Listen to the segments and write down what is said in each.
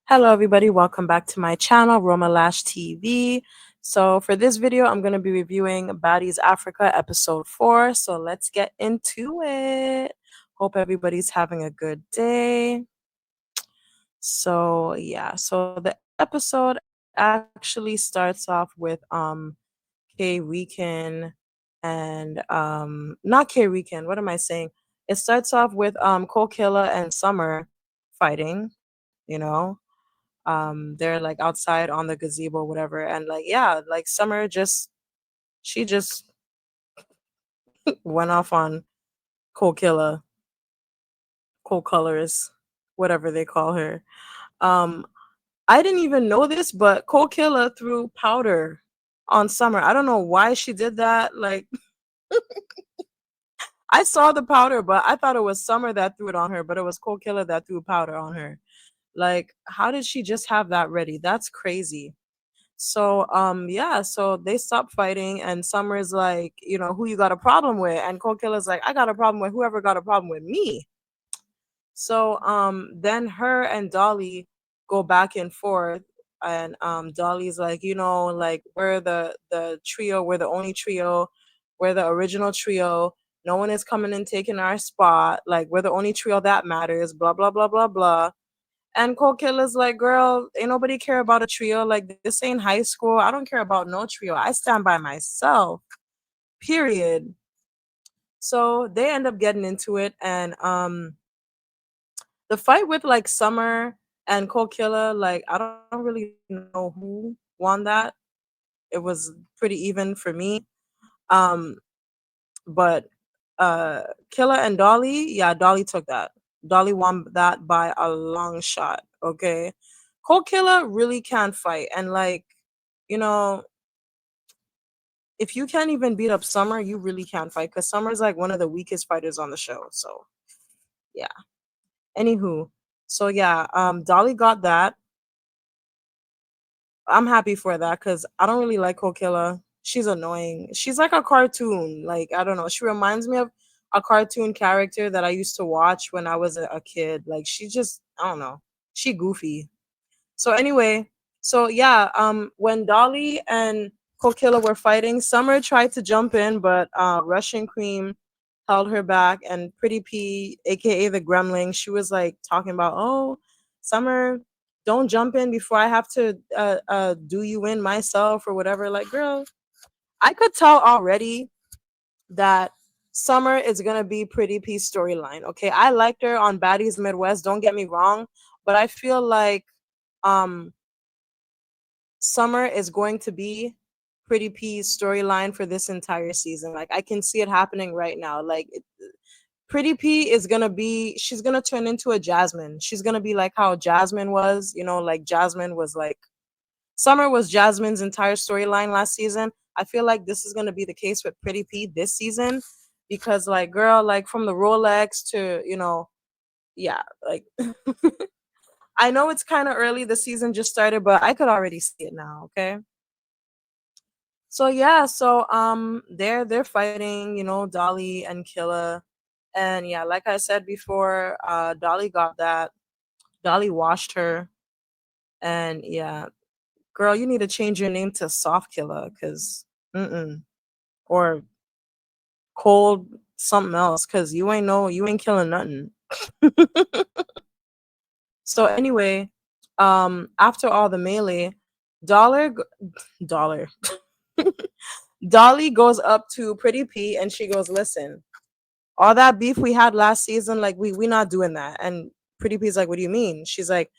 Hello, everybody. Welcome back to my channel, Roma Lash TV. So, for this video, I'm going to be reviewing Baddies Africa episode 4. So, let's get into it. Hope everybody's having a good day. So the episode actually starts off with K Weekend and not K Weekend. What am I saying? It starts off with Cole Killer and Summer fighting, you know they're like outside on the gazebo, whatever, and like yeah, like Summer just she just went off on Cold Killer, Cold Colors, whatever they call her. Um, I didn't even know this, but Cold Killer threw powder on Summer. I don't know why she did that. Like I saw the powder, but I thought it was Summer that threw it on her, but it was Cold Killer that threw powder on her. Like, how did she just have that ready? That's crazy. So they stop fighting and Summer's like, who you got a problem with? And Cold Killer's like, I got a problem with whoever got a problem with me. So then her and Dolly go back and forth, and Dolly's like, like we're the trio, we're the only trio, we're the original trio. No one is coming and taking our spot. Like we're the only trio that matters, blah blah blah blah blah. And Cold Killer's like, girl, ain't nobody care about a trio. Like, this ain't high school. I don't care about no trio. I stand by myself. Period. So they end up getting into it, and the fight with like Summer and Cold Killer, like I don't really know who won that. It was pretty even for me. Um, but Killer and Dolly, yeah, Dolly took that. Dolly won that by a long shot. Okay, Cold Killer really can't fight, and like, you know, if you can't even beat up Summer, you really can't fight because Summer's like one of the weakest fighters on the show. So yeah. Anywho, so yeah, Dolly got that. I'm happy for that because I don't really like Cold Killer. She's annoying. She's like a cartoon. Like, I don't know. She reminds me of a cartoon character that I used to watch when I was a kid. Like, she just, I don't know. She goofy. So anyway, so yeah, when Dolly and Cold Killer were fighting, Summer tried to jump in, but Russian Cream held her back, and Pretty P, aka the Gremling, she was like talking about, oh, Summer, don't jump in before I have to do you in myself or whatever. Like, girl, I could tell already that Summer is gonna be Pretty P's storyline. Okay, I liked her on Baddies Midwest. Don't get me wrong, but I feel like um Summer is going to be Pretty P's storyline for this entire season. Like I can see it happening right now. Pretty P is gonna be, she's gonna turn into a Jasmine. She's gonna be like how Jasmine was, like Jasmine was like, Summer was Jasmine's entire storyline last season. I feel like this is gonna be the case with Pretty P this season because like girl, like from the Rolex to, yeah, like I know it's kind of early, the season just started, but I could already see it now, okay? So they're fighting, Dolly and Killa. And yeah, like I said before, Dolly got that. Dolly washed her. And yeah, girl, you need to change your name to Soft Killer, cause mm-mm. Or cold something else, cause you ain't killing nothing. So anyway, after all the melee, Dollar Dollar Dolly goes up to Pretty P and she goes, listen, all that beef we had last season, like we not doing that. And Pretty P's like, what do you mean? She's like,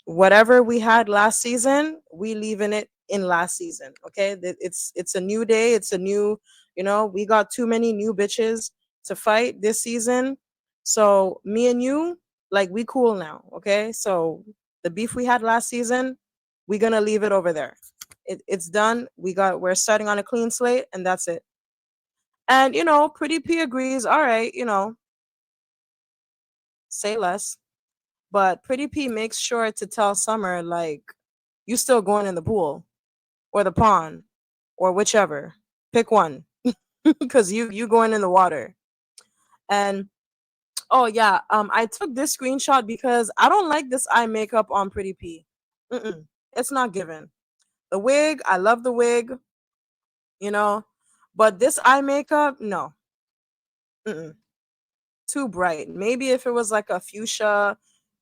whatever we had last season, we leaving it in last season. Okay. It's a new day. It's a new, we got too many new bitches to fight this season. So me and you, like we cool now. Okay. So the beef we had last season, we gonna leave it over there. It's done. We're starting on a clean slate and that's it. And Pretty P agrees, all right, say less. But Pretty P makes sure to tell Summer, like, you still going in the pool or the pond or whichever. Pick one. Because you going in the water. And Oh yeah, I took this screenshot because I don't like this eye makeup on Pretty P. Mm-mm. It's not given. The wig, I love the wig, you know, but this eye makeup, no, mm-mm. Too bright. Maybe if it was like a fuchsia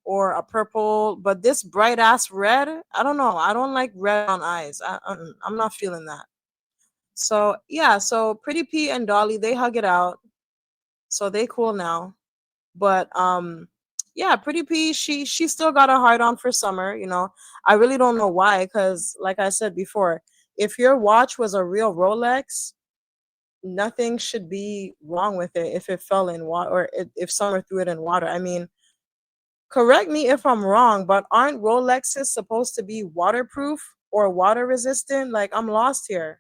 or a purple, but this bright ass red, I don't know. I don't like red on eyes. I'm not feeling that. So yeah, so Pretty P and Dolly they hug it out, so they cool now. But yeah, Pretty P she still got a hard on for Summer. I really don't know why, because like I said before, if your watch was a real Rolex, nothing should be wrong with it if it fell in water or if Summer threw it in water. I mean, correct me if I'm wrong, but aren't Rolexes supposed to be waterproof or water resistant? Like, I'm lost here.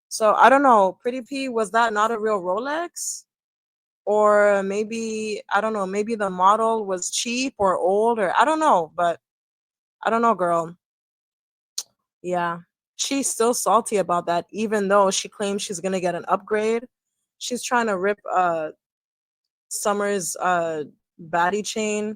So I don't know. Pretty P, was that not a real Rolex? Or maybe, I don't know, maybe the model was cheap or old, or I don't know, but I don't know, girl. Yeah. She's still salty about that, even though she claims she's gonna get an upgrade. She's trying to rip Summer's baddie chain.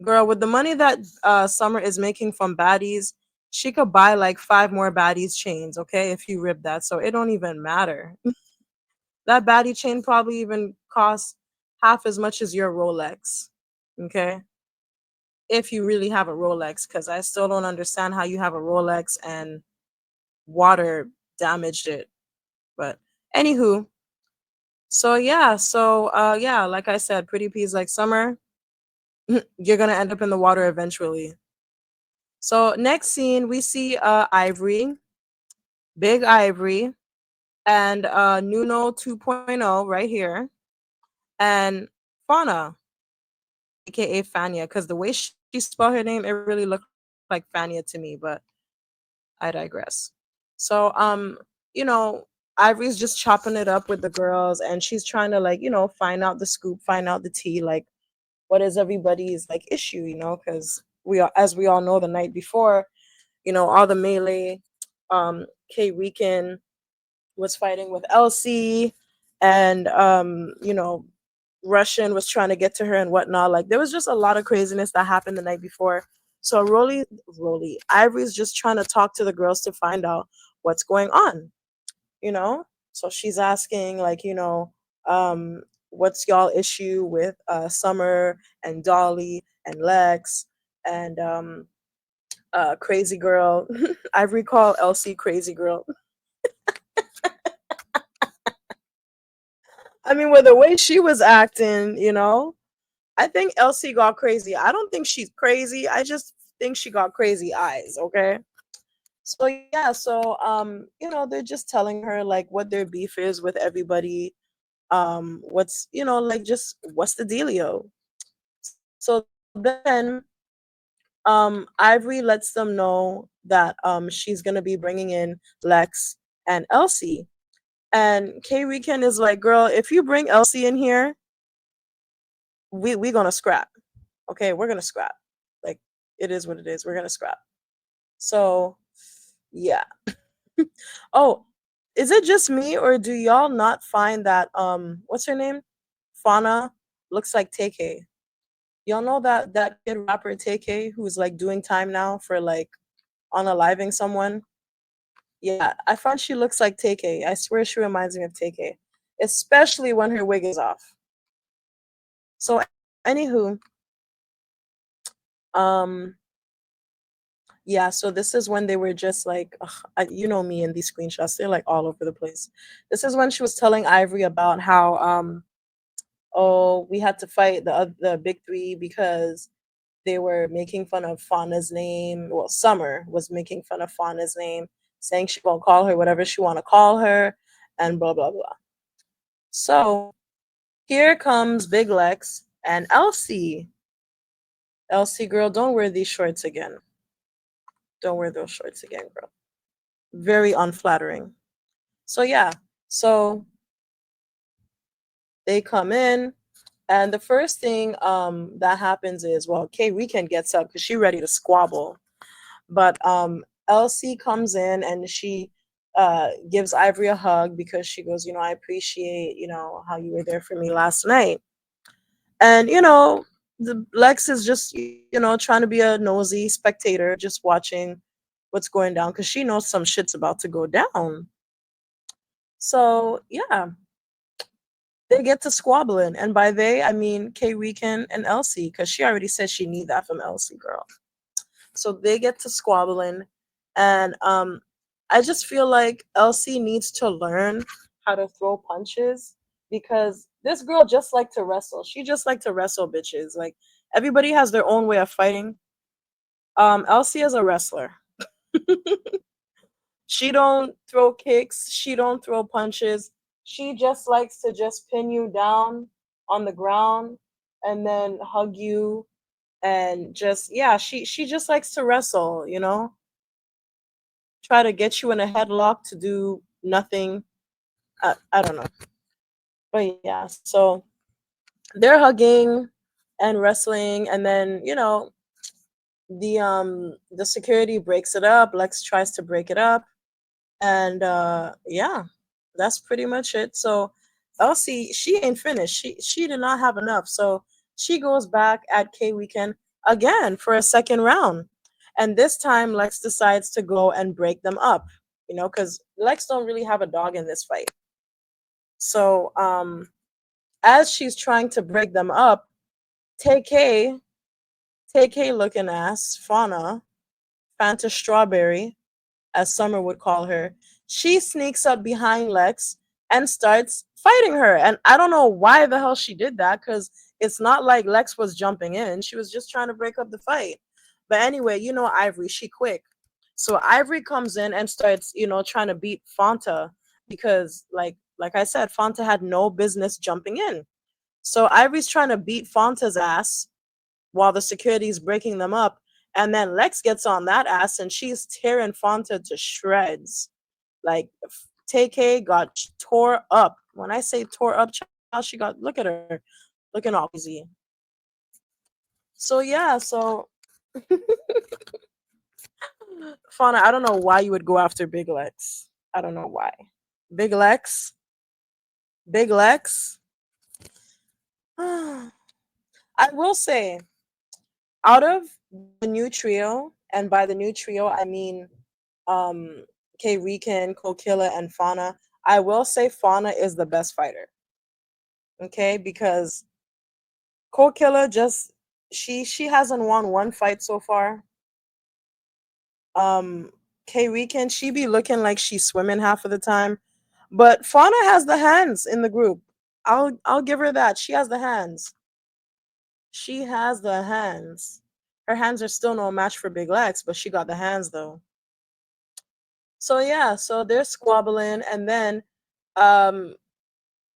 Girl, with the money that Summer is making from Baddies, she could buy like five more Baddies chains, okay, if you rip that. So it don't even matter. That Baddie chain probably even costs half as much as your Rolex. Okay? If you really have a Rolex, because I still don't understand how you have a Rolex and water damaged it. But anywho, so like I said, Pretty P's like Summer, you're gonna end up in the water eventually. So next scene we see Ivory, Big Ivory, and Nuno 2.0 right here, and Fauna, aka Fania, because the way she spelled her name, it really looked like Fania to me, but I digress. So Ivory's just chopping it up with the girls, and she's trying to, like, find out the scoop, find out the tea, like what is everybody's like issue, because as we all know, the night before, all the melee, K Weekend was fighting with Elsie, and Russian was trying to get to her and whatnot. Like, there was just a lot of craziness that happened the night before. So Ivory's just trying to talk to the girls to find out what's going on, you know? So she's asking, like, what's y'all issue with Summer and Dolly and Lex and Crazy Girl. I recall Elsie Crazy Girl. I mean, with the way she was acting, I think Elsie got crazy. I don't think she's crazy. I just think she got crazy eyes, okay? So yeah, they're just telling her like what their beef is with everybody. What's like, just what's the dealio? So then Ivory lets them know that she's gonna be bringing in Lex and Elsie. And K Weekend is like, girl, if you bring Elsie in here, we gonna scrap. Okay, we're gonna scrap. Like, it is what it is. We're gonna scrap. So yeah. Oh, is it just me, or do y'all not find that what's her name? Fauna looks like TK. Y'all know that kid rapper TK who's like doing time now for like unaliving someone? Yeah, I find she looks like TK. I swear she reminds me of TK. Especially when her wig is off. So anywho, um yeah, so this is when they were just like, ugh, you know me in these screenshots, they're like all over the place. This is when she was telling Ivory about how, oh, we had to fight the big three because they were making fun of Fauna's name. Well, Summer was making fun of Fauna's name, saying she gonna call her whatever she wanna call her, and blah blah blah. So here comes Big Lex and Elsie. Elsie, girl, don't wear these shorts again. Don't wear those shorts again, girl. Very unflattering. So yeah, so they come in, and the first thing that happens is, well, Kay Weekend gets up because she's ready to squabble, but Elsie comes in and she gives Ivory a hug because she goes, I appreciate how you were there for me last night. And the Lex is just trying to be a nosy spectator, just watching what's going down because she knows some shit's about to go down. So yeah, they get to squabbling, and by they I mean K Weekend and Elsie, because she already said she need that from Elsie girl. So they get to squabbling, and I just feel like Elsie needs to learn how to throw punches because this girl just like to wrestle. She just like to wrestle bitches. Like everybody has their own way of fighting. Elsie is a wrestler. She don't throw kicks, she don't throw punches. She just likes to just pin you down on the ground and then hug you, and just yeah, she just likes to wrestle, try to get you in a headlock to do nothing. I don't know. But yeah, so they're hugging and wrestling, and then the security breaks it up. Lex tries to break it up, and yeah, that's pretty much it. So Elsie, she ain't finished. She did not have enough, so she goes back at K Weekend again for a second round, and this time Lex decides to go and break them up, because Lex don't really have a dog in this fight. So as she's trying to break them up, TK TK looking ass Fauna, Fanta Strawberry, as Summer would call her, she sneaks up behind Lex and starts fighting her. And I don't know why the hell she did that, because it's not like Lex was jumping in. She was just trying to break up the fight. But anyway, Ivory, she quick. So Ivory comes in and starts, trying to beat Fanta because like I said, Fanta had no business jumping in. So Ivory's trying to beat Fanta's ass while the security is breaking them up. And then Lex gets on that ass and she's tearing Fanta to shreds. Like TK got tore up. When I say tore up, child, she got, look at her, looking all crazy. So yeah, so Fauna, I don't know why you would go after Big Lex. I don't know why. Big Lex, Big Lex. I will say, out of the new trio, and by the new trio I mean um K Rican, Kokilla, and Fauna, I will say Fauna is the best fighter. Okay, because Kokilla just she hasn't won one fight so far. Um K Rican, she be looking like she's swimming half of the time. But Fauna has the hands in the group. I'll give her that. She has the hands. She has the hands. Her hands are still no match for Big Lex, but she got the hands though. So yeah, so they're squabbling, and then um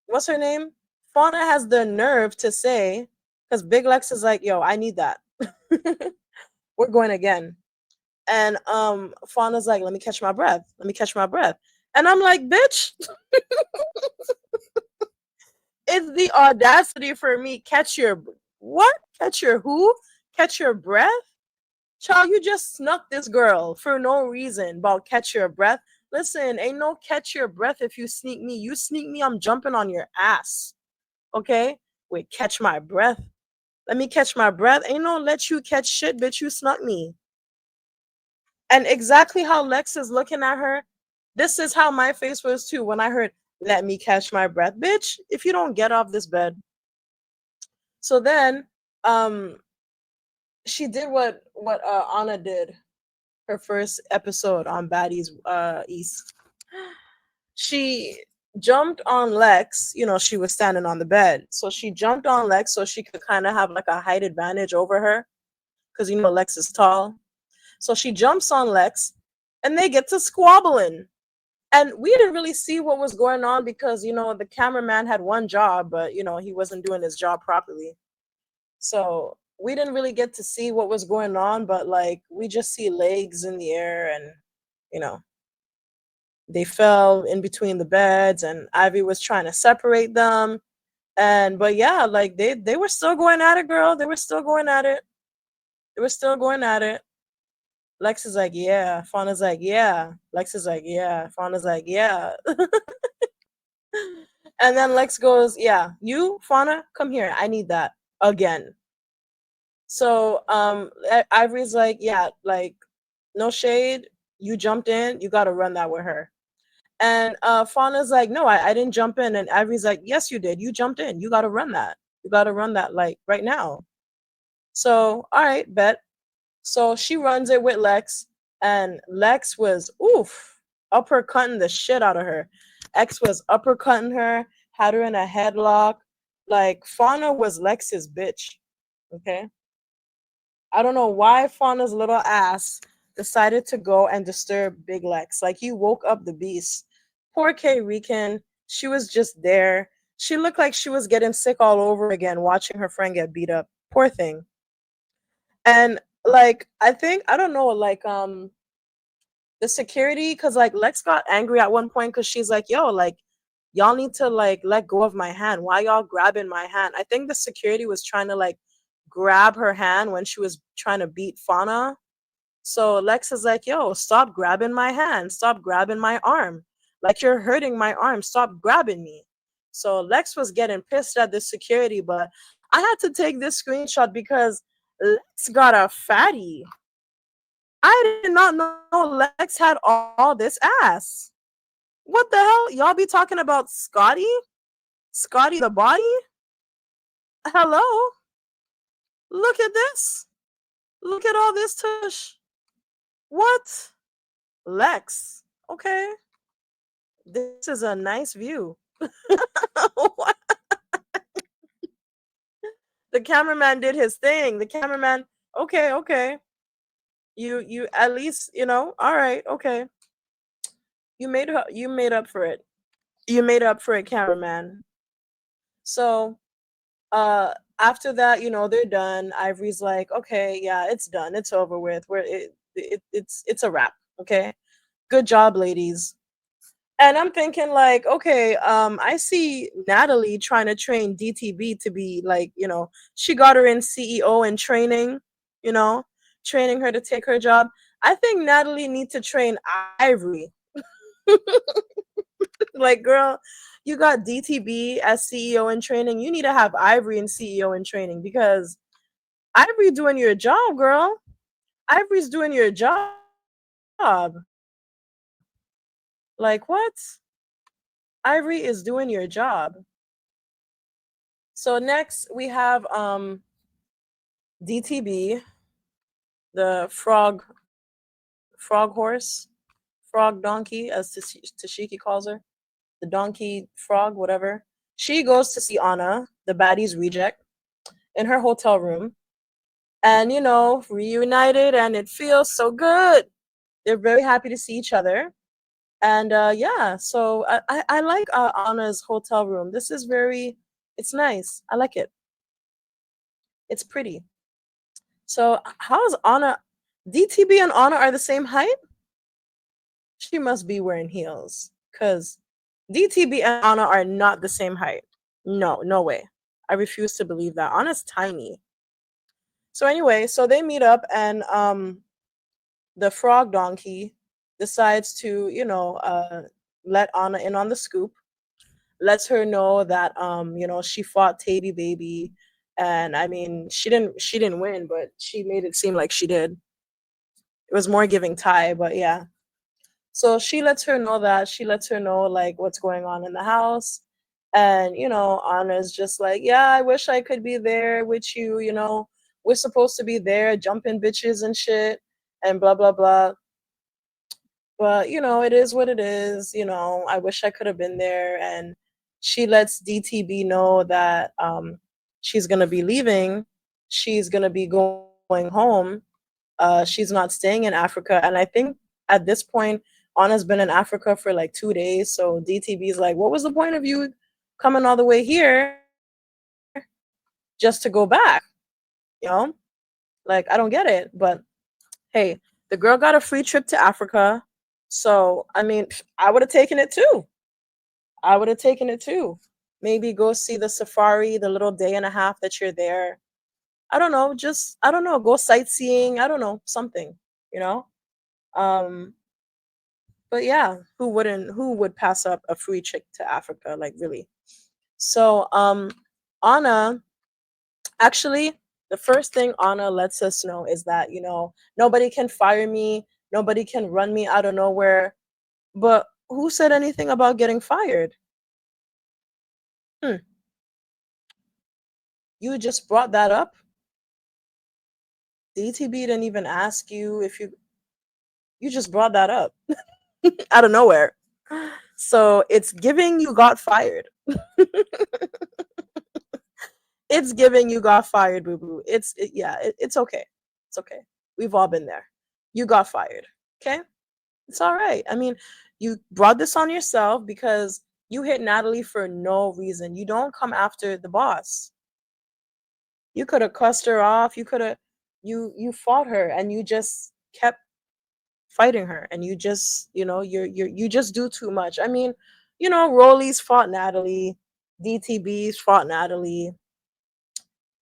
what's her name? Fauna has the nerve to say, because Big Lex is like, yo, I need that. We're going again. And Fauna's like, let me catch my breath. Let me catch my breath. And I'm like, bitch, it's the audacity for me. Catch your what? Catch your who? Catch your breath? Child, you just snuck this girl for no reason about catch your breath. Listen, ain't no catch your breath if you sneak me. You sneak me, I'm jumping on your ass. Okay? Wait, catch my breath. Let me catch my breath. Ain't no let you catch shit, bitch. You snuck me. And exactly how Lex is looking at her, this is how my face was too when I heard, let me catch my breath. Bitch, if you don't get off this bed. So then, um, she did what Anna did her first episode on Baddies East. She jumped on Lex, she was standing on the bed. So she jumped on Lex so she could kind of have like a height advantage over her because Lex is tall. So she jumps on Lex and they get to squabbling. And we didn't really see what was going on because the cameraman had one job, but he wasn't doing his job properly. So we didn't really get to see what was going on, but like we just see legs in the air, and you know they fell in between the beds, and Ivy was trying to separate them. And but yeah, like they were still going at it, girl. They were still going at it. They were still going at it. Lex is like, yeah. Fauna's like, yeah. Lex is like, yeah. Fauna's like, yeah. And then Lex goes, yeah, you, Fauna, come here. I need that. again. So Ivory's like, yeah, like no shade. You jumped in, you got to run that with her. And Fauna's like, no, I didn't jump in. And Ivory's like, yes, you did. You jumped in. You got to run that. You got to run that like right now. So, all right, bet. So she runs it with Lex, and Lex was oof, uppercutting the shit out of her. X was uppercutting her, had her in a headlock. Like Fauna was Lex's bitch. Okay. I don't know why Fauna's little ass decided to go and disturb Big Lex. Like you woke up the beast. Poor K Rican. She was just there. She looked like she was getting sick all over again watching her friend get beat up. Poor thing. And like I think I don't know, like the security, because like Lex got angry at one point because she's like, yo, like y'all need to like let go of my hand. Why y'all grabbing my hand? I think the security was trying to like grab her hand when she was trying to beat Fauna. So Lex is like, yo, stop grabbing my hand. Stop grabbing my arm. Like you're hurting my arm. Stop grabbing me. So Lex was getting pissed at the security, but I had to take this screenshot because Lex got a fatty. I did not know Lex had all this ass. What the hell? Y'all be talking about Scotty? Scotty the body? Hello? Look at this. Look at all this tush. What? Lex. Okay. This is a nice view. The cameraman did his thing. The cameraman, okay, okay. You at least, all right, okay. You made up for it. You made up for it, cameraman. So after that, they're done. Ivory's like, okay, yeah, it's done. It's over with. It's a wrap. Okay. Good job, ladies. And I'm thinking like, okay, I see Natalie trying to train DTB to be like, she got her in CEO and training, you know, training her to take her job. I think Natalie needs to train Ivory. Like, girl, you got DTB as CEO in training. You need to have Ivory in CEO in training because Ivory doing your job, girl. Ivory's doing your job. Like what? Ivory is doing your job. So next we have DTB, the frog horse, frog donkey, as Tashiki calls her, the donkey frog, whatever. She goes to see Anna, the baddie's reject, in her hotel room, and reunited, and it feels so good. They're very happy to see each other, and yeah. So I like Anna's hotel room. This is it's nice. I like it. It's pretty. So how's Anna? DTB and Anna are the same height? She must be wearing heels. Cause DTB and Anna are not the same height. No, no way. I refuse to believe that. Anna's tiny. So anyway, so they meet up and the frog donkey decides to, let Anna in on the scoop, lets her know that she fought Tavy Baby. And I mean she didn't win, but she made it seem like she did. It was more giving tie, but yeah. So she lets her know that. She lets her know like what's going on in the house. And Anna's just like, yeah, I wish I could be there with you, we're supposed to be there jumping bitches and shit and blah blah blah. But it is what it is. I wish I could have been there. And she lets DTB know that she's gonna be leaving. She's gonna be going home. She's not staying in Africa. And I think at this point, Anna's been in Africa for like 2 days. So DTB is like, what was the point of you coming all the way here just to go back? You know? Like, I don't get it. But hey, the girl got a free trip to Africa. So, I mean, I would have taken it too. I would have taken it too. Maybe go see the safari, the little day and a half that you're there. I don't know, just I don't know, go sightseeing, I don't know, something, you know? Um but yeah, who would pass up a free trip to Africa, like really? So Anna Actually, the first thing Anna lets us know is that, nobody can fire me, nobody can run me out of nowhere. But who said anything about getting fired? Hmm, you just brought that up. DTB didn't even ask you if you just brought that up out of nowhere. So it's giving you got fired. It's giving you got fired, boo boo. It's okay. It's okay. We've all been there. You got fired. Okay? It's all right. I mean, you brought this on yourself because you hit Natalie for no reason. You don't come after the boss. You could have cussed her off. You could have you fought her and you just kept fighting her and you just, you just do too much. I mean, Rollies fought Natalie, DTBs fought Natalie,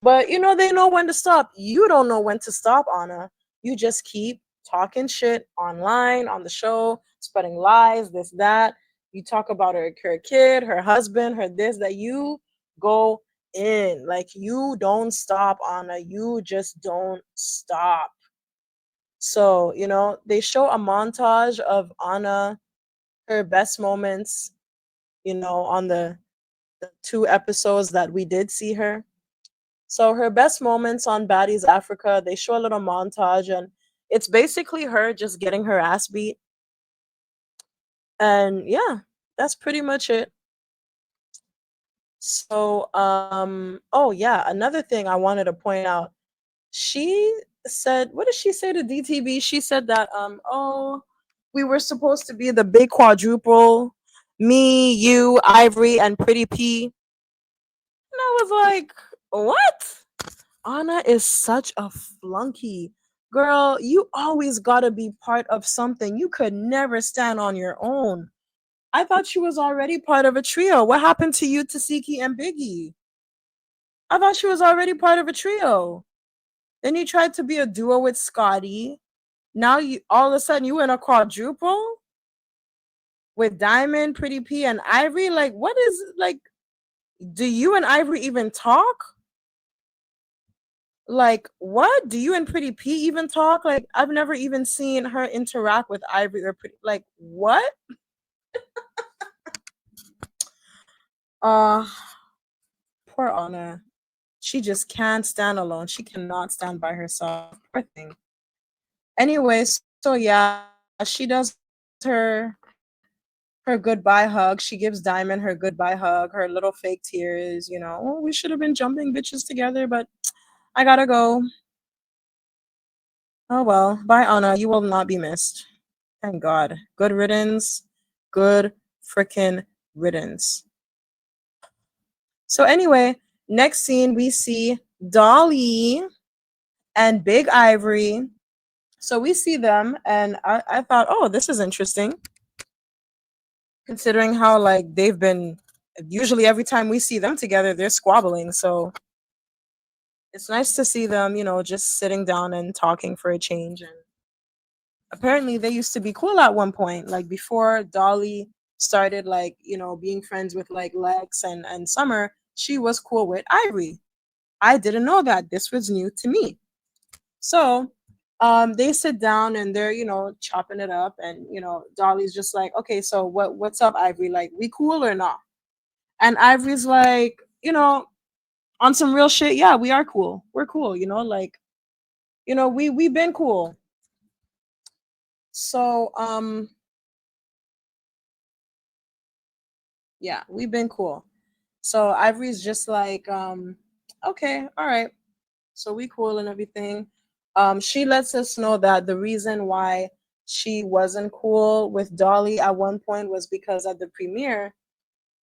but they know when to stop. You don't know when to stop, Anna. You just keep talking shit online, on the show, spreading lies, this, that. You talk about her kid, her husband, her this, that. You go in. Like, you don't stop, Anna. You just don't stop. So, they show a montage of Anna, her best moments, on the two episodes that we did see her. So her best moments on Baddies Africa, they show a little montage and it's basically her just getting her ass beat. And yeah, that's pretty much it. So oh yeah, another thing I wanted to point out. She said, what did she say to DTB? She said that oh, we were supposed to be the big quadruple, me, you, Ivory, and Pretty P. And I was like, what? Anna is such a flunky. Girl, you always gotta be part of something. You could never stand on your own. I thought she was already part of a trio. What happened to you, Tasiki and Biggie? I thought she was already part of a trio. Then you tried to be a duo with Scotty. Now you all of a sudden you in a quadruple with Diamond, Pretty P, and Ivory. Like, what is like? Do you and Ivory even talk? Like, what? Do you and Pretty P even talk? Like, I've never even seen her interact with Ivory or Pretty. Like, what? Uh, poor Anna. She just can't stand alone. She cannot stand by herself. Poor thing. Anyway, so yeah, she does her goodbye hug. She gives Diamond her goodbye hug, her little fake tears. Oh, we should have been jumping bitches together, but I gotta go. Oh well, bye, Anna. You will not be missed. Thank God. Good riddance. Good freaking riddance. So, anyway, next scene we see Dolly and Big Ivory. So, we see them, and I thought, oh, this is interesting, considering how, like, they've been usually every time we see them together, they're squabbling. So, it's nice to see them, just sitting down and talking for a change. And apparently they used to be cool at one point, like before Dolly started, like, being friends with like Lex and Summer. She was cool with Ivory. I didn't know that. This was new to me. So they sit down and they're, chopping it up, and Dolly's just like, okay, so what's up, Ivory? Like, we cool or not? And Ivory's like, on some real shit, yeah, we are cool, we're cool, like, we've been cool. So yeah, we've been cool. So Ivory's just like, okay, all right. So we cool and everything. She lets us know that the reason why she wasn't cool with Dolly at one point was because at the premiere,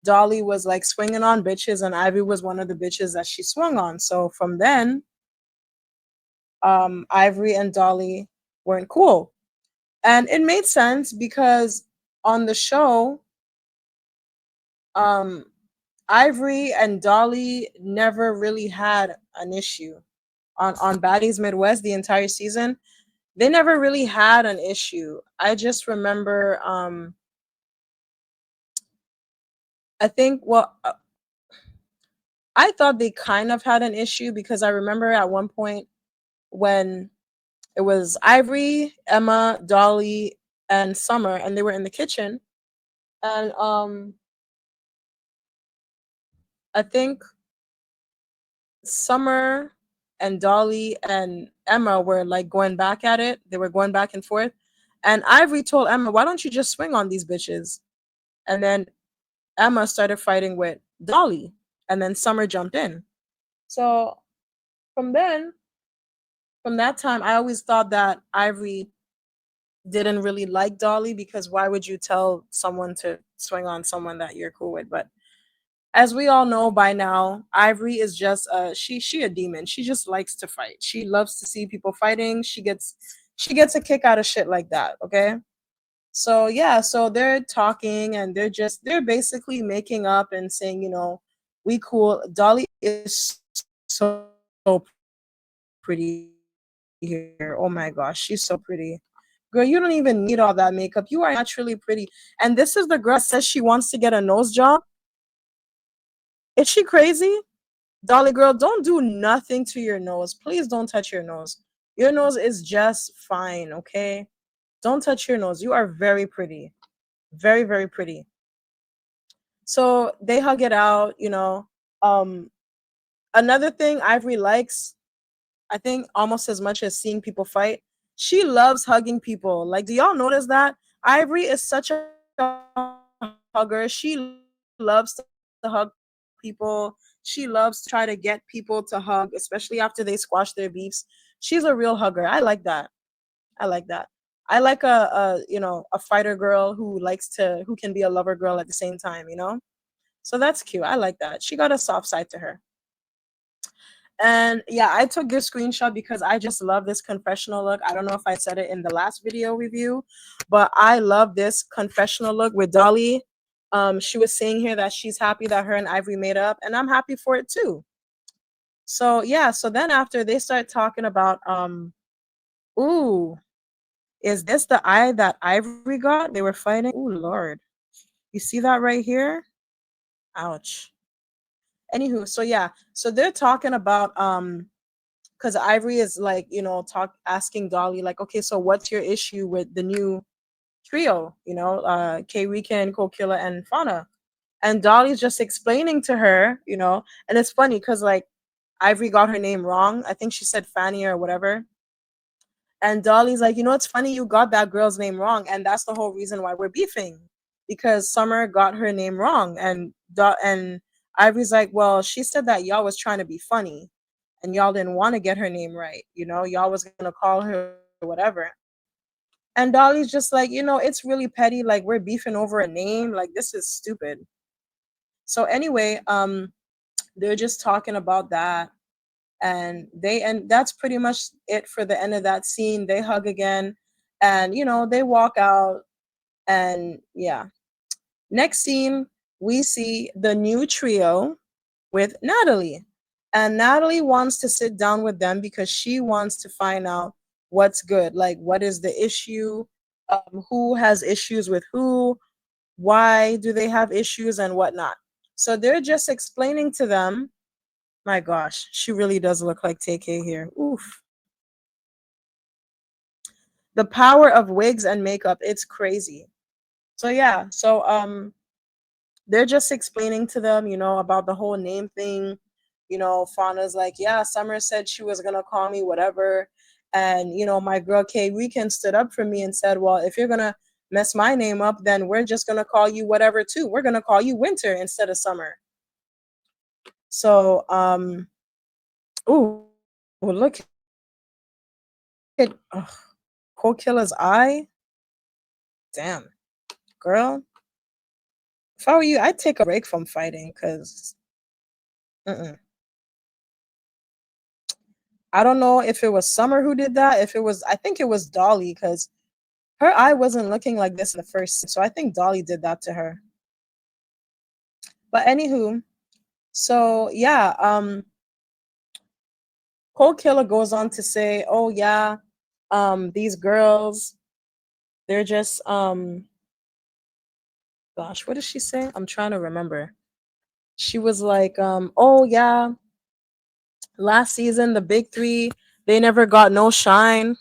Dolly was like swinging on bitches, and Ivy was one of the bitches that she swung on. So from then, Ivory and Dolly weren't cool, and it made sense because on the show, um, Ivory and Dolly never really had an issue on Baddies Midwest the entire season. They never really had an issue. I just remember, I think, well, I thought they kind of had an issue because I remember at one point when it was Ivory, Emma, Dolly, and Summer, and they were in the kitchen. And I think Summer and Dolly and Emma were like going back at it. They were going back and forth. And Ivory told Emma, "Why don't you just swing on these bitches?" And then Emma started fighting with Dolly. And then Summer jumped in. So from then, from that time, I always thought that Ivory didn't really like Dolly because why would you tell someone to swing on someone that you're cool with? But as we all know by now, Ivory is just she a demon. She just likes to fight. She loves to see people fighting. She gets a kick out of shit like that, okay? So yeah, so they're talking and they're basically making up and saying, we cool. Dolly is so pretty here. Oh my gosh, she's so pretty. Girl, you don't even need all that makeup. You are naturally pretty. And this is the girl that says she wants to get a nose job. Is she crazy? Dolly girl, don't do nothing to your nose. Please don't touch your nose. Your nose is just fine, okay? Don't touch your nose. You are very pretty. Very, very pretty. So they hug it out. Um, Another thing Ivory likes, I think almost as much as seeing people fight, she loves hugging people. Like, do y'all notice that? Ivory is such a hugger. She loves to hug people. She loves to try to get people to hug, especially after they squash their beefs. She's a real hugger. I like that. I like that. I like a a fighter girl who can be a lover girl at the same time. So that's cute. I like that. She got a soft side to her. And yeah, I took this screenshot because I just love this confessional look. I don't know if I said it in the last video review, but I love this confessional look with Dolly. She was saying here that she's happy that her and Ivory made up, and I'm happy for it too. So yeah, so then after they start talking about ooh, is this the eye that Ivory got? They were fighting. Ooh Lord. You see that right here? Ouch. Anywho, so yeah, so they're talking about because Ivory is like, talk asking Dolly, like, okay, so what's your issue with the new trio, K Weekend, Cold Killer, and Fauna? And Dolly's just explaining to her, and it's funny because like Ivory got her name wrong. I think she said Fanny or whatever. And Dolly's like, it's funny you got that girl's name wrong, and that's the whole reason why we're beefing, because Summer got her name wrong, and Ivory's like, well, she said that y'all was trying to be funny, and y'all didn't want to get her name right, y'all was gonna call her whatever. And Dolly's just like, it's really petty, like we're beefing over a name, like this is stupid. So anyway, they're just talking about that, and that's pretty much it for the end of that scene. They hug again, and they walk out, and yeah. Next scene, we see the new trio with Natalie, and Natalie wants to sit down with them because she wants to find out what's good, like what is the issue, who has issues with who, why do they have issues, and whatnot. So they're just explaining to them. My gosh, she really does look like TK here. Oof. The power of wigs and makeup, it's crazy. So yeah, so they're just explaining to them, about the whole name thing. Fauna's like, yeah, Summer said she was gonna call me whatever. And my girl Kay Weekend stood up for me and said, well, if you're gonna mess my name up, then we're just gonna call you whatever too. We're gonna call you Winter instead of Summer. So ooh, look at Cold Killer's eye. Damn, girl. If I were you, I'd take a break from fighting because I don't know if it was Summer who did that. If it was, I think it was Dolly because her eye wasn't looking like this in the first scene. So I think Dolly did that to her. But anywho, so yeah, Cold Killer goes on to say, oh yeah, these girls, they're just gosh, what did she say? I'm trying to remember. She was like, oh yeah, last season the big three, they never got no shine.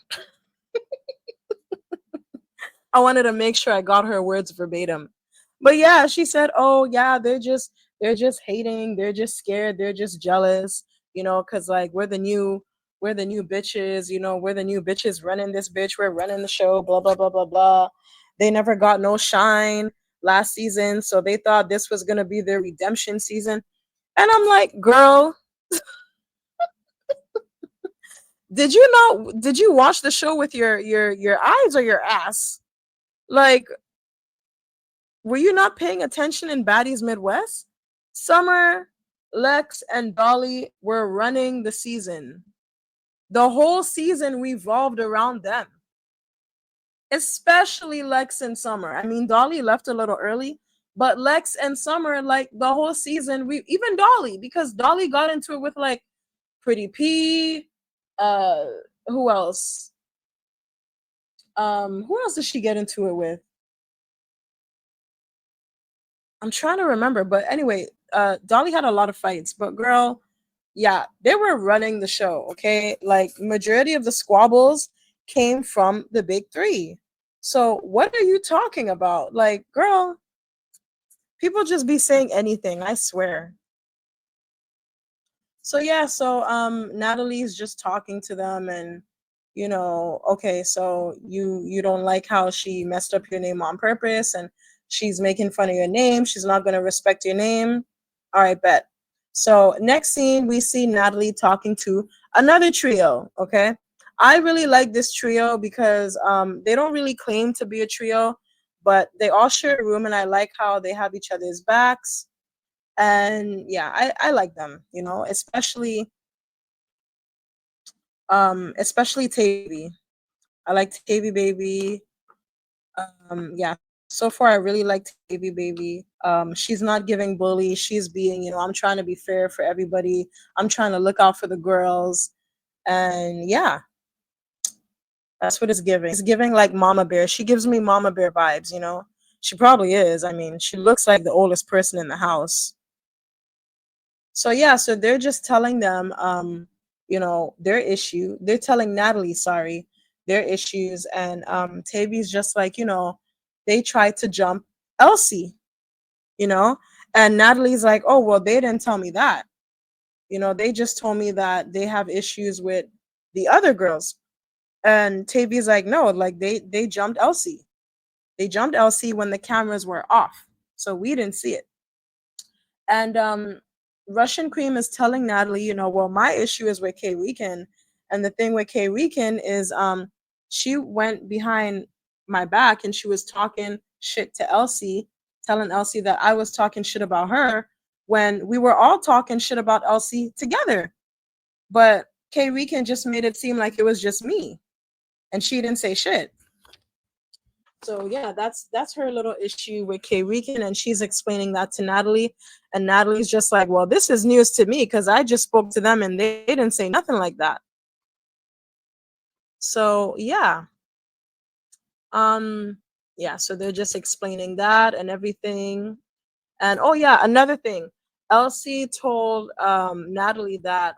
I wanted to make sure I got her words verbatim. But yeah, she said, "Oh yeah, they're just hating, they're just scared, they're just jealous, cuz like we're the new bitches, we're the new bitches running this bitch, we're running the show, blah blah blah blah blah. They never got no shine last season, so they thought this was going to be their redemption season." And I'm like, "Girl, did you watch the show with your eyes or your ass? Like, were you not paying attention in Baddies Midwest? Summer, Lex, and Dolly were running the season. The whole season revolved around them, especially Lex and Summer. I mean, Dolly left a little early, but Lex and Summer, like the whole season, even Dolly, because Dolly got into it with like Pretty P. Uh, who else? Who else did she get into it with? I'm trying to remember, but anyway, Dolly had a lot of fights, but girl, yeah, they were running the show, okay? Like majority of the squabbles came from the big three. So what are you talking about? Like, girl, people just be saying anything, I swear. So yeah, so Natalie's just talking to them, and okay, so you don't like how she messed up your name on purpose, and she's making fun of your name, she's not going to respect your name. All right, bet. So next scene we see Natalie talking to another trio, okay? I really like this trio because they don't really claim to be a trio, but they all share a room, and I like how they have each other's backs. And yeah, I like them, especially Tavy. I like Tavy Baby. Yeah, so far I really like Tavy Baby. She's not giving bully, she's being, I'm trying to be fair for everybody, I'm trying to look out for the girls. And yeah, that's what it's giving. It's giving like Mama Bear. She gives me Mama Bear vibes. She probably is. I mean, she looks like the oldest person in the house. So yeah, so they're just telling them, their issue. They're telling Natalie, sorry, their issues, and Tavy's just like, they tried to jump Elsie, you know, and Natalie's like, oh well, they didn't tell me that. They just told me that they have issues with the other girls, and Tavy's like, no, like they jumped Elsie. They jumped Elsie when the cameras were off, so we didn't see it. And Russian Cream is telling Natalie, well, my issue is with K Weekend. And the thing with K Weekend is she went behind my back and she was talking shit to Elsie, telling Elsie that I was talking shit about her when we were all talking shit about Elsie together. But K Weekend just made it seem like it was just me. And she didn't say shit. So yeah, that's her little issue with K Weekend, and she's explaining that to Natalie, and Natalie's just like, well, this is news to me because I just spoke to them and they didn't say nothing like that. So um, yeah, so they're just explaining that and everything. And oh yeah, another thing, Elsie told Natalie that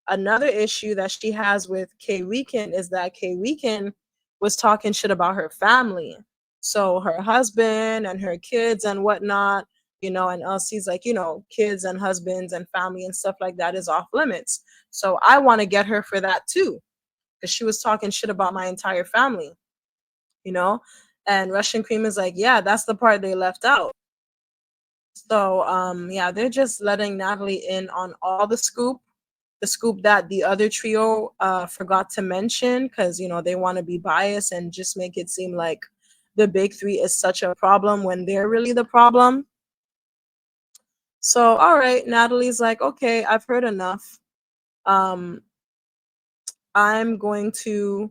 another issue that she has with K Weekend is that K Weekend was talking shit about her family. So her husband and her kids and whatnot, and Elsie's like, kids and husbands and family and stuff like that is off limits. So I want to get her for that too. Because she was talking shit about my entire family, you know? And Russian Cream is like, yeah, that's the part they left out. So yeah, they're just letting Natalie in on all the scoop that the other trio forgot to mention, because they want to be biased and just make it seem like the big three is such a problem when they're really the problem. So all right, Natalie's like, okay, I've heard enough. um I'm going to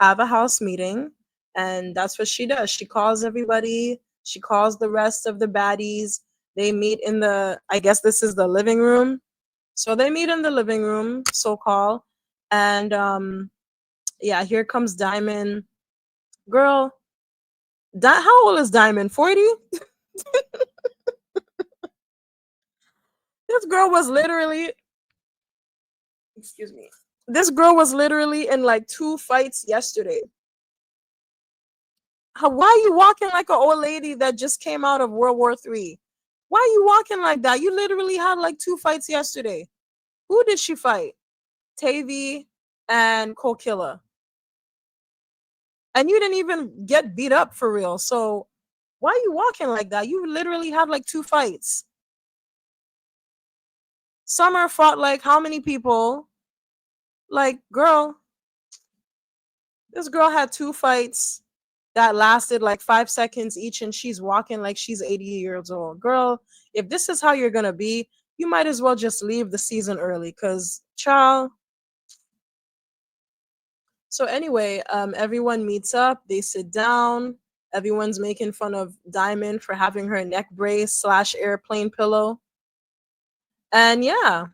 have a house meeting. And that's what she does. She calls everybody, she calls the rest of the baddies. They meet in the, I guess this is the living room. So they meet in the living room, so called. And yeah, here comes Diamond. Girl, how old is Diamond? 40? This girl was literally, excuse me. This girl was literally in like two fights yesterday. Why are you walking like an old lady that just came out of World War III? Why are you walking like that? You literally had like two fights yesterday. Who did she fight? Tavy and Kokilla. And you didn't even get beat up for real. So why are you walking like that? You literally had like two fights. Summer fought like how many people? Like, girl, this girl had two fights that lasted like 5 seconds each, and she's walking like she's 80 years old. Girl, if this is how you're gonna be, you might as well just leave the season early, cause child. So anyway, everyone meets up, they sit down, everyone's making fun of Diamond for having her neck brace slash airplane pillow. And yeah,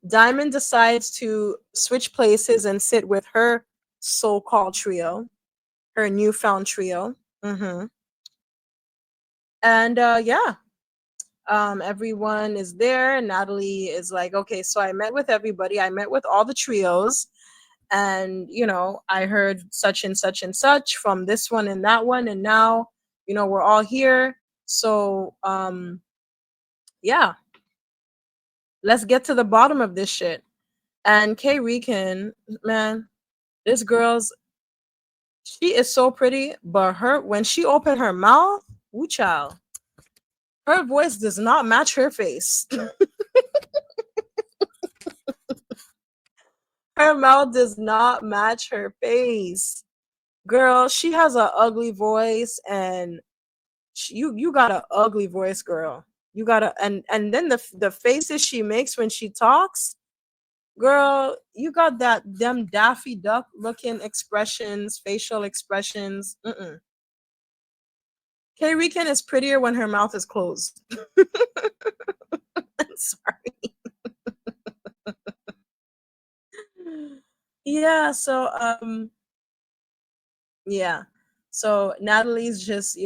Diamond decides to switch places and sit with her so-called trio, her newfound trio. And yeah, everyone is there. Natalie is like, okay, so I met with everybody. I met with all the trios, and I heard such and such and such from this one and that one, and now we're all here. So yeah, let's get to the bottom of this shit. And Kay Rican, man, this girl's she is so pretty, but her when she opened her mouth, woo child, her voice does not match her face. Her mouth does not match her face. Girl, she has an ugly voice, and you got an ugly voice, girl. You got to and then the faces she makes when she talks, girl, you got them Daffy Duck looking expressions, facial expressions. Kay Rican is prettier when her mouth is closed. Sorry. Yeah, so yeah. So Natalie's just,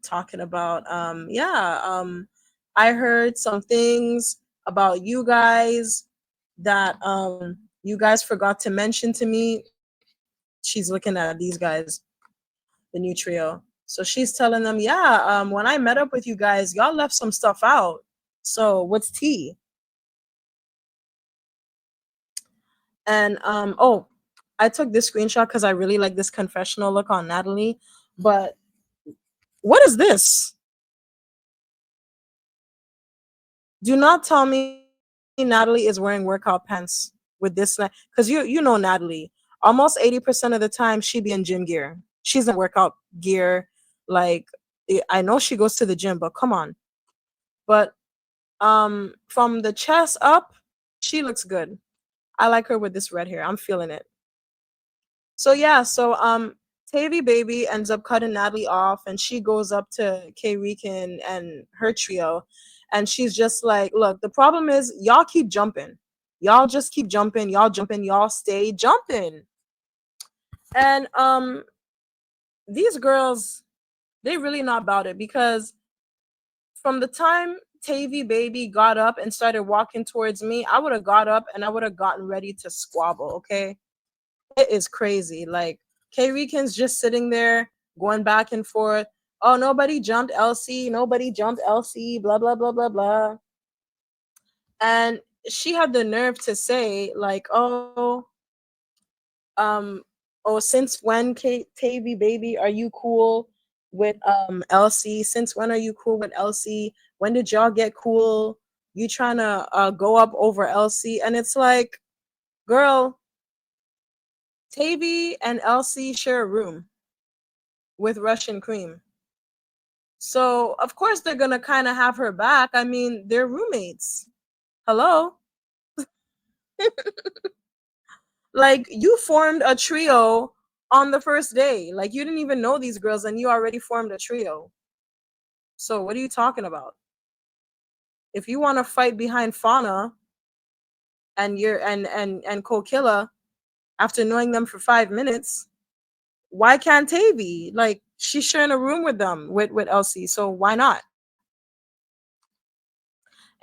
talking about yeah, I heard some things about you guys that you guys forgot to mention to me. She's looking at these guys, the new trio. So she's telling them, yeah, when I met up with you guys, y'all left some stuff out. So what's tea? And oh, I took this screenshot because I really like this confessional look on Natalie. But what is this? Do not tell me Natalie is wearing workout pants with this, because you know Natalie. Almost 80% of the time she be in gym gear. She's in workout gear. Like, I know she goes to the gym, but come on. But from the chest up, she looks good. I like her with this red hair. I'm feeling it. So yeah, so Tavy Baby ends up cutting Natalie off, and she goes up to K Rican and her trio, and she's just like, look, the problem is y'all keep jumping. Y'all just keep jumping, y'all stay jumping. And these girls, they really not about it, because from the time Tavy Baby got up and started walking towards me, I would have got up and I would have gotten ready to squabble, okay? It is crazy. Like, K Rican's just sitting there going back and forth. Oh, nobody jumped LC. Nobody jumped LC. Blah blah blah blah blah. And she had the nerve to say, like, um, oh, since when, Tavy Baby, are you cool with LC? Since when are you cool with LC? When did y'all get cool? You trying to go up over LC? And it's like, girl, Tavy and LC share a room with Russian Cream. So of course they're gonna kind of have her back. I mean, they're roommates. Hello? Like, you formed a trio on the first day. Like, you didn't even know these girls and you already formed a trio. So what are you talking about? If you want to fight behind Fauna and you're and Kokilla after knowing them for 5 minutes, why can't Tavy? Like, she's sharing a room with them with Elsie, so why not?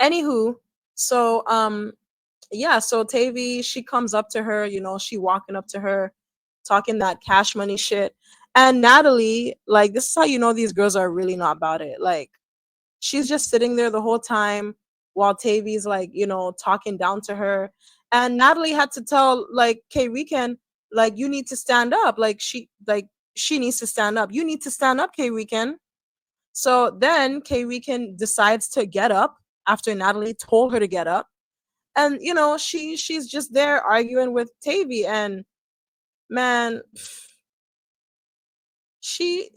Anywho, so yeah, so Tavy, she comes up to her, she walking up to her, talking that cash money shit. And Natalie, like, this is how you know these girls are really not about it. Like, she's just sitting there the whole time while Tavy's like, talking down to her. And Natalie had to tell like K Weekend, like, you need to stand up. She needs to stand up. You need to stand up, K Weekend. So then K Weekend decides to get up after Natalie told her to get up. And she's just there arguing with Tavy. And man, she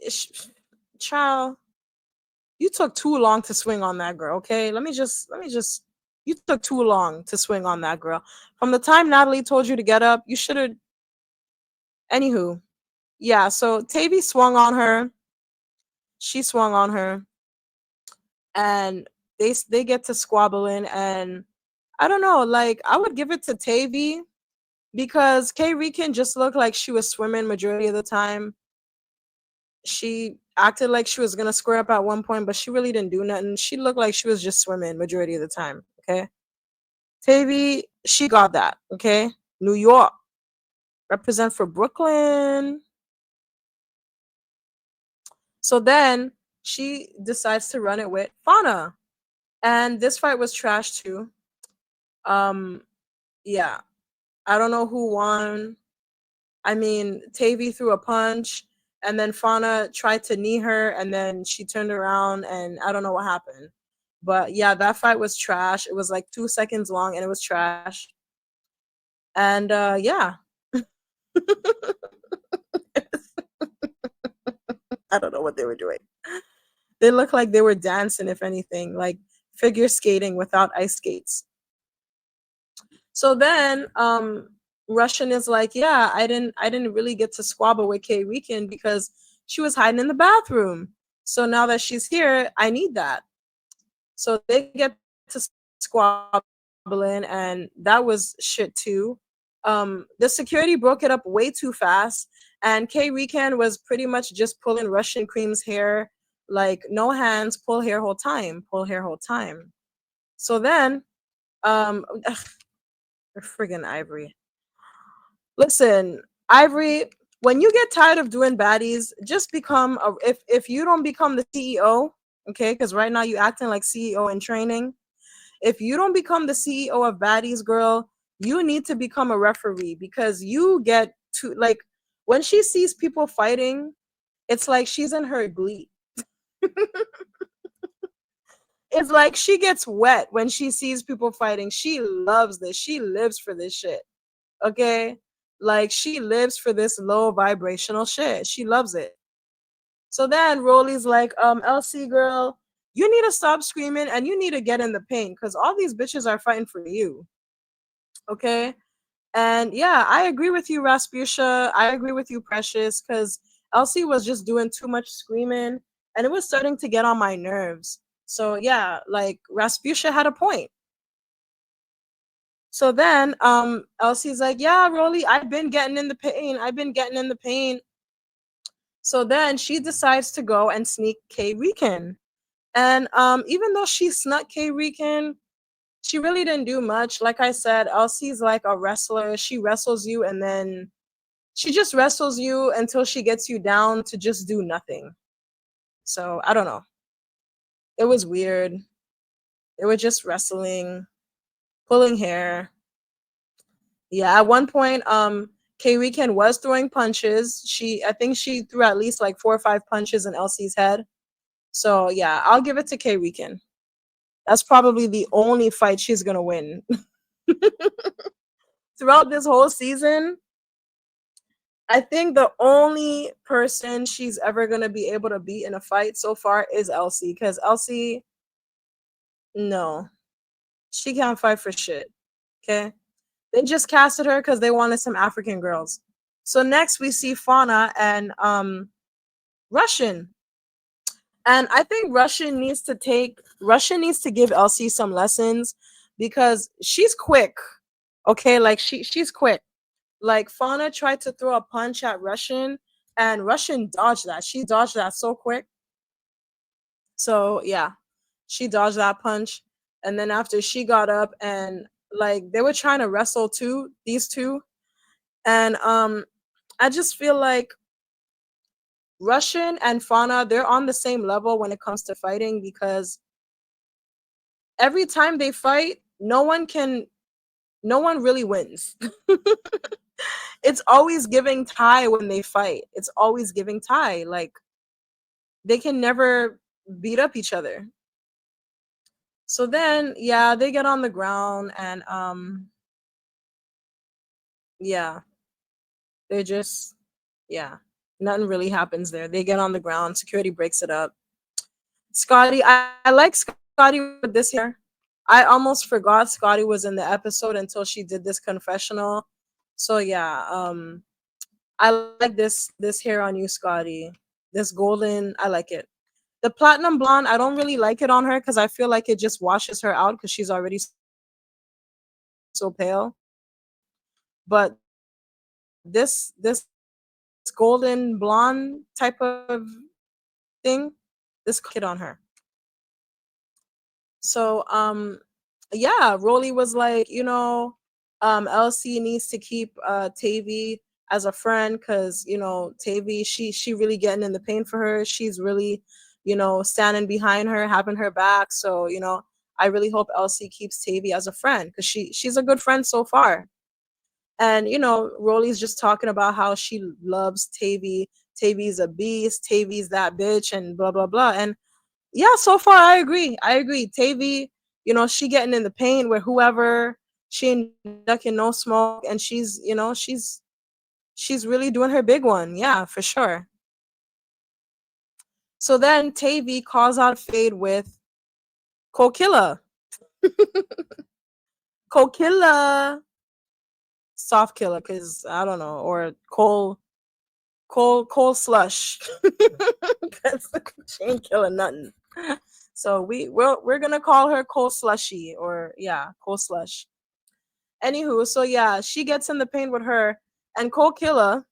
child, you took too long to swing on that girl, okay? Let me just you took too long to swing on that girl. From the time Natalie told you to get up, you should have. Anywho, yeah, so Tavy swung on her. She swung on her, and they get to squabbling. And I don't know, like, I would give it to Tavy because K Rican just looked like she was swimming majority of the time. She acted like she was gonna square up at one point, but she really didn't do nothing. She looked like she was just swimming majority of the time. Okay. Tavy, she got that. Okay. New York. Represent for Brooklyn. So then she decides to run it with Fauna. And this fight was trash too. Um, yeah. I don't know who won. I mean, Tavy threw a punch, and then Fauna tried to knee her, and then she turned around, and I don't know what happened. But yeah, that fight was trash. It was like 2 seconds long, and it was trash. And yeah, I don't know what they were doing. They looked like they were dancing, if anything, like figure skating without ice skates. So then Russian is like, yeah, I didn't really get to squabble with Kay Weekend because she was hiding in the bathroom. So now that she's here, I need that. So they get to squabbling, and that was shit too. The security broke it up way too fast, and Kay Weekend was pretty much just pulling Russian Cream's hair, like no hands, pull hair whole time, pull hair whole time. So then, friggin' Ivory. Listen, Ivory, when you get tired of doing baddies, just become a if you don't become the CEO, okay? Because right now you acting like CEO in training. If you don't become the CEO of Baddies, girl, you need to become a referee because you get to like when she sees people fighting, it's like she's in her glee. It's like she gets wet when she sees people fighting. She loves this. She lives for this shit. Okay? Like she lives for this low vibrational shit. She loves it. So then Rolly's like, LC girl, you need to stop screaming and you need to get in the paint because all these bitches are fighting for you. Okay? And yeah, I agree with you, Rasputia. I agree with you, Precious, because Elsie was just doing too much screaming and it was starting to get on my nerves. So yeah, like Rasputia had a point. So then Elsie's like, yeah, Rolly, I've been getting in the paint. I've been getting in the paint. So then she decides to go and sneak K Rican. And even though she snuck K Rican, she really didn't do much. Like I said, Elsie's like a wrestler. She wrestles you and then she just wrestles you until she gets you down to just do nothing. So I don't know. It was weird. They were just wrestling, pulling hair. Yeah, at one point, K Weekend was throwing punches. I think she threw at least like 4 or 5 punches in Elsie's head. So yeah, I'll give it to K Weekend. That's probably the only fight she's gonna win. Throughout this whole season, I think the only person she's ever gonna be able to beat in a fight so far is Elsie, because Elsie, no, she can't fight for shit. Okay, they just casted her because they wanted some African girls. So next we see Fauna and Russian, and I think Russian needs to give Elsie some lessons because she's quick. Okay, like she's quick. Like Fauna tried to throw a punch at Russian, and Russian dodged that. She dodged that so quick. So yeah, she dodged that punch. And then after she got up and like they were trying to wrestle too, these two. And I just feel like Russian and Fauna, they're on the same level when it comes to fighting because every time they fight, no one really wins. It's always giving tie when they fight. It's always giving tie. Like they can never beat up each other. So then, yeah, they get on the ground and yeah, they just yeah, nothing really happens there. They get on the ground, security breaks it up. Scotty, I like Scotty with this hair. I almost forgot Scotty was in the episode until she did this confessional. So yeah, I like this hair on you, Scotty. This golden, I like it. The platinum blonde, I don't really like it on her because I feel like it just washes her out because she's already so pale. But this golden blonde type of thing, this color, I like it on her. So yeah, Rolly was like, Elsie needs to keep Tavy as a friend because Tavy, she really getting in the pain for her. She's really, standing behind her, having her back. So, I really hope Elsie keeps Tavy as a friend because she's a good friend so far. And Rolly's just talking about how she loves Tavy. Tavy's a beast. Tavy's that bitch, and blah blah blah. And yeah, so far I agree. I agree. Tavy, she getting in the paint with whoever. She ain't ducking no smoke, and she's really doing her big one. Yeah, for sure. So then Tavy calls out Fade with Kokilla. Kokilla. Soft killer, because I don't know, or coal slush. Because she ain't killing nothing. So we're gonna call her Coal Slushy, or yeah, Coal Slush. Anywho, so yeah, she gets in the paint with her, and Coal Killer,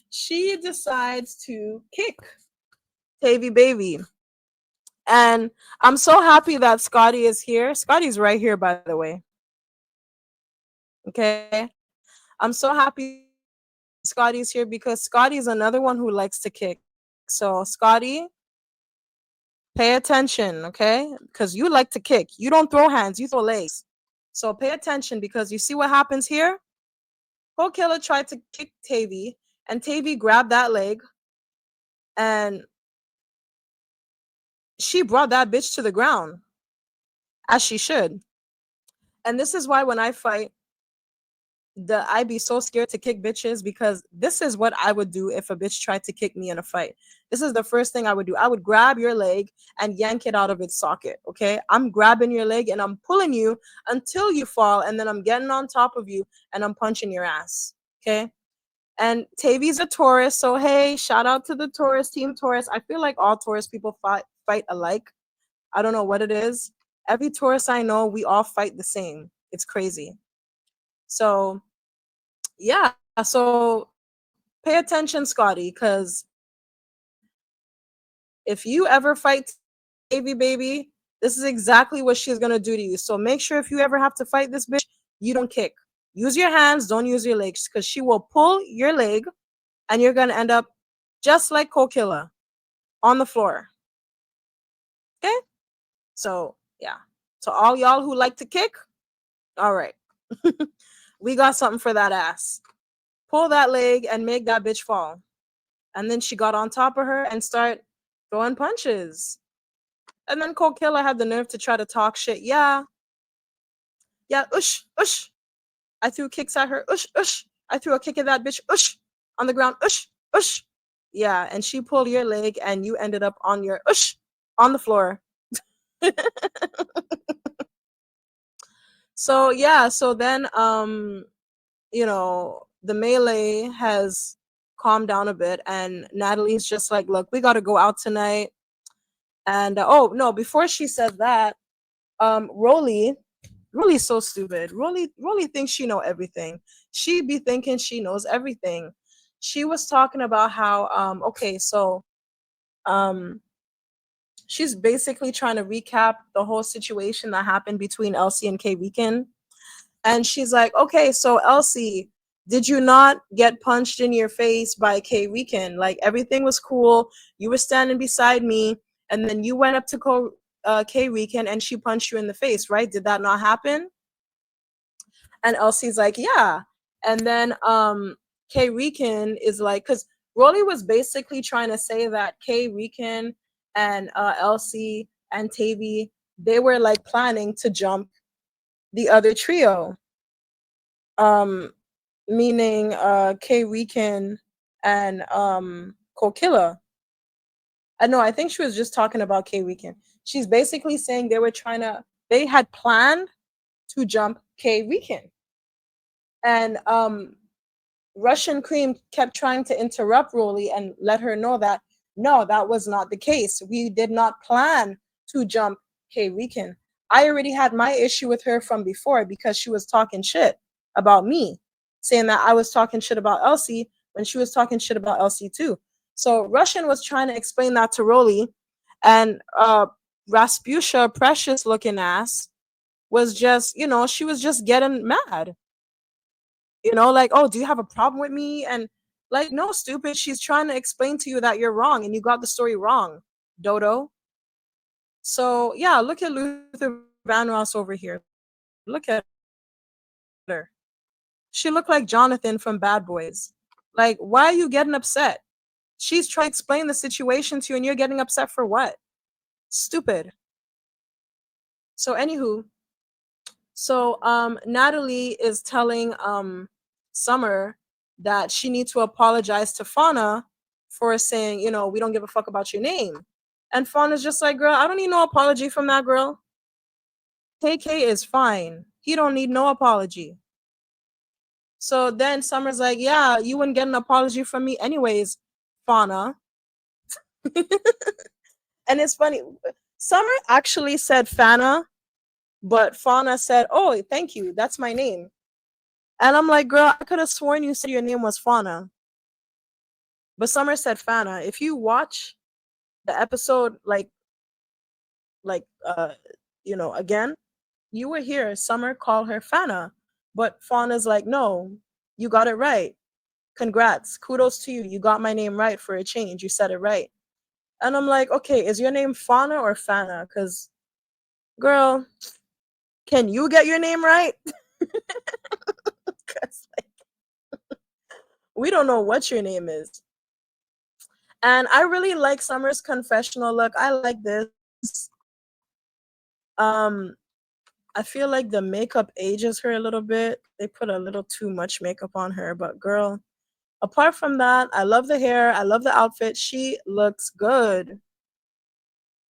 she decides to kick Tavy Baby. And I'm so happy that Scotty is here. Scotty's right here, by the way. Okay. I'm so happy Scotty's here because Scotty's another one who likes to kick. So, Scotty, pay attention, okay? Because you like to kick. You don't throw hands, you throw legs. So, pay attention because you see what happens here? Cold Killer tried to kick Tavy, and Tavy grabbed that leg and she brought that bitch to the ground, as she should. And this is why when I fight, I be so scared to kick bitches because this is what I would do if a bitch tried to kick me in a fight. This is the first thing I would do. I would grab your leg and yank it out of its socket. Okay, I'm grabbing your leg and I'm pulling you until you fall, and then I'm getting on top of you and I'm punching your ass. Okay. And Tavy's a Taurus, so hey, shout out to the Taurus team. Taurus. I feel like all Taurus people fight alike. I don't know what it is. Every Taurus I know, we all fight the same. It's crazy. So yeah, so pay attention, Scotty, because if you ever fight Tavy, baby, this is exactly what she's gonna do to you. So make sure if you ever have to fight this bitch, you don't kick. Use your hands, don't use your legs, because she will pull your leg and you're gonna end up just like Kokilla on the floor. Okay? So yeah. So all y'all who like to kick, all right. We got something for that ass. Pull that leg and make that bitch fall. And then she got on top of her and start throwing punches. And then Cold Killer had the nerve to try to talk shit. Yeah, yeah, ush, ush. I threw kicks at her. Ush, ush. I threw a kick at that bitch. Ush. On the ground. Ush, ush. Yeah, and she pulled your leg and you ended up on your ush on the floor. So yeah, so then the melee has calmed down a bit and Natalie's just like, look, we gotta go out tonight. And oh no, before she said that, Rolly's so stupid. Rolly thinks she know everything. She be thinking she knows everything. She was talking about how okay, so um She's basically trying to recap the whole situation that happened between Elsie and K Weekend. And she's like, okay, so Elsie, did you not get punched in your face by K Weekend? Like everything was cool. You were standing beside me, and then you went up to K Weekend and she punched you in the face, right? Did that not happen? And Elsie's like, yeah. And then K Rican is like, because Rolly was basically trying to say that K Rican and Elsie and Tavy, they were like planning to jump the other trio. Um, Meaning K Rican and Kokilla. I know, I think she was just talking about K Rican. She's basically saying they had planned to jump K Rican. And Russian Cream kept trying to interrupt Rolly and let her know that no, that was not the case. We did not plan to jump K Weekend. I already had my issue with her from before because she was talking shit about me, saying that I was talking shit about Elsie when she was talking shit about Elsie too. So Russian was trying to explain that to Rolly, and Rasputia, precious looking ass, was just, she was just getting mad, like, oh, do you have a problem with me? And like, no, stupid, she's trying to explain to you that you're wrong and you got the story wrong, Dodo. So yeah, look at Luther Vandross over here. Look at her. She looked like Jonathan from Bad Boys. Like, why are you getting upset? She's trying to explain the situation to you and you're getting upset for what? Stupid. So anywho, so Natalie is telling Summer that she needs to apologize to Fauna for saying, we don't give a fuck about your name. And Fauna's just like, girl, I don't need no apology from that girl. KK is fine. He don't need no apology. So then Summer's like, yeah, you wouldn't get an apology from me anyways, Fauna. And it's funny. Summer actually said Fana, but Fauna said, oh, thank you. That's my name. And I'm like, girl, I could have sworn you said your name was Fauna. But Summer said Fana. If you watch the episode like again, you will hear Summer call her Fana. But Fauna's like, no, you got it right. Congrats. Kudos to you. You got my name right for a change. You said it right. And I'm like, okay, is your name Fauna or Fana? Because, girl, can you get your name right? Because we don't know what your name is. And I really like Summer's confessional look. I like this. Um, I feel like the makeup ages her a little bit. They put a little too much makeup on her, but girl, apart from that, I love the hair. I love the outfit. She looks good.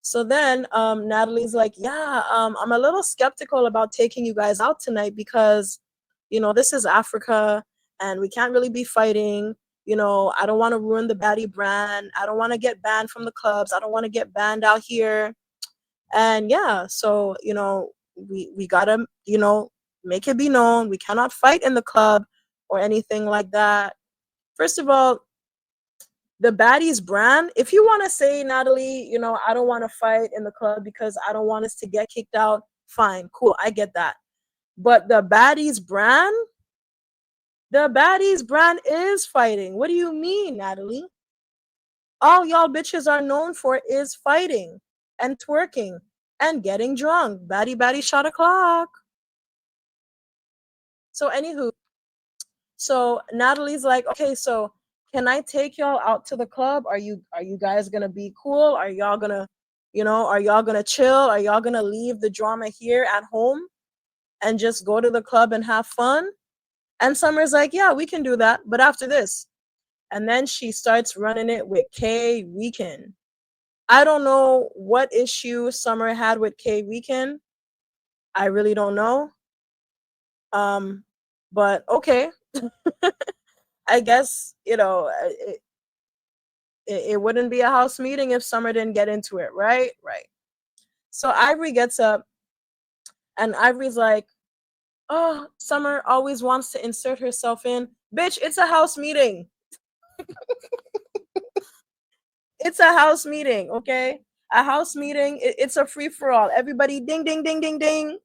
So then Natalie's like, yeah, I'm a little skeptical about taking you guys out tonight because, this is Africa and we can't really be fighting. I don't want to ruin the baddie brand. I don't want to get banned from the clubs. I don't want to get banned out here. And yeah, so, we gotta, make it be known. We cannot fight in the club or anything like that. First of all, the Baddies brand, if you want to say, Natalie, I don't want to fight in the club because I don't want us to get kicked out, fine, cool, I get that. But the Baddies brand is fighting. What do you mean, Natalie? All y'all bitches are known for is fighting and twerking and getting drunk. Baddie shot o'clock. So anywho, so Natalie's like, okay, so can I take y'all out to the club? Are you guys gonna be cool? Are y'all gonna chill? Are y'all gonna leave the drama here at home and just go to the club and have fun? And Summer's like, yeah, we can do that, but after this. And then she starts running it with K Weekend. I don't know what issue Summer had with K Weekend. I really don't know. Um, but okay. I guess, it wouldn't be a house meeting if Summer didn't get into it, right? Right. So Ivory gets up and Ivory's like, oh, Summer always wants to insert herself in. Bitch, it's a house meeting. It's a house meeting, okay? A house meeting, it's a free for all. Everybody, ding, ding, ding, ding, ding.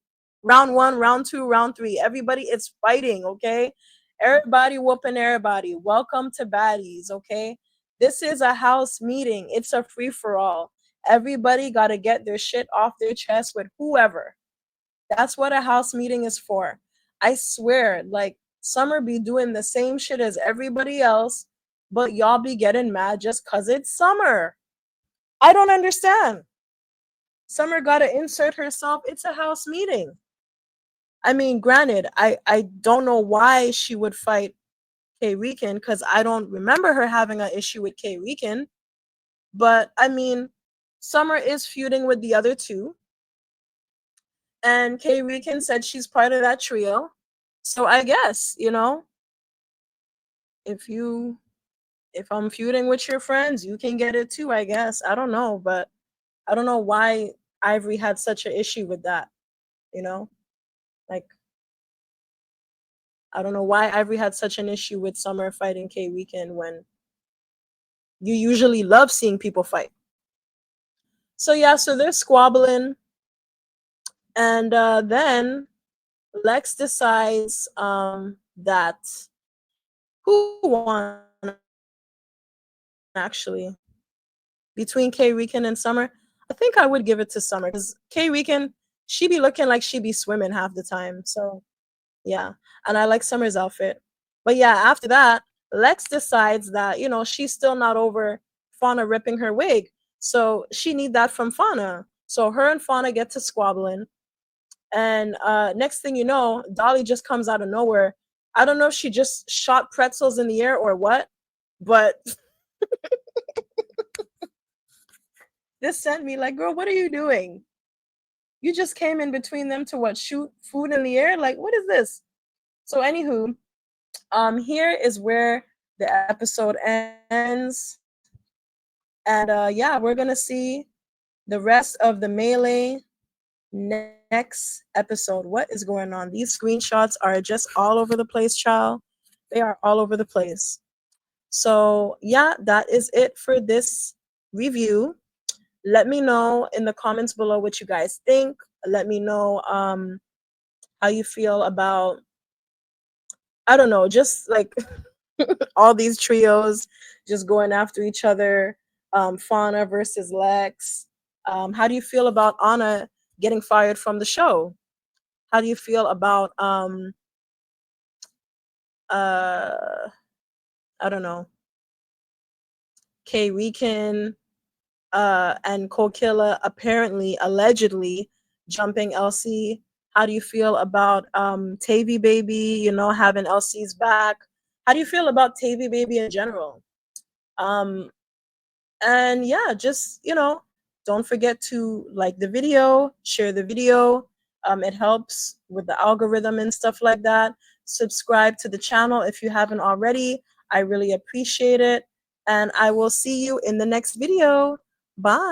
Round one, round two, round three. Everybody is fighting, okay? Everybody whooping everybody. Welcome to Baddies, okay? This is a house meeting. It's a free for all. Everybody got to get their shit off their chest with whoever. That's what a house meeting is for. I swear, like, Summer be doing the same shit as everybody else, but y'all be getting mad just because it's Summer. I don't understand. Summer got to insert herself. It's a house meeting. I mean, granted, I don't know why she would fight K Rican because I don't remember her having an issue with K Rican. But I mean, Summer is feuding with the other two. And K Rican said she's part of that trio. So I guess, if you if I'm feuding with your friends, you can get it too, I guess. I don't know, but I don't know why Ivory had such an issue with that, you know? Like, I don't know why Ivory had such an issue with Summer fighting K Weekend when you usually love seeing people fight. So yeah, so they're squabbling, and then Lex decides that who won actually between K Rican and Summer. I think I would give it to Summer because K Rican, she be looking like she be swimming half the time. So yeah, and I like Summer's outfit. But yeah, after that, Lex decides that she's still not over Fauna ripping her wig, so she need that from Fauna. So her and Fauna get to squabbling, and next thing you know, Dolly just comes out of nowhere. I don't know if she just shot pretzels in the air or what, but this sent me like, girl, what are you doing? You just came in between them to what, shoot food in the air? Like, what is this? So anywho, here is where the episode ends. And yeah, we're gonna see the rest of the melee next episode. What is going on? These screenshots are just all over the place, child. They are all over the place. So yeah, that is it for this review. Let me know in the comments below what you guys think. Let me know how you feel about, I don't know, just like all these trios just going after each other. Fauna versus Lex. How do you feel about Ahna getting fired from the show? How do you feel about uh I don't know, K Rican and Kokilla apparently allegedly jumping Elsie? How do you feel about Tavy Baby, having Elsie's back? How do you feel about Tavy Baby in general? Um and yeah, just don't forget to like the video, share the video. It helps with the algorithm and stuff like that. Subscribe to the channel if you haven't already. I really appreciate it, and I will see you in the next video. Bye.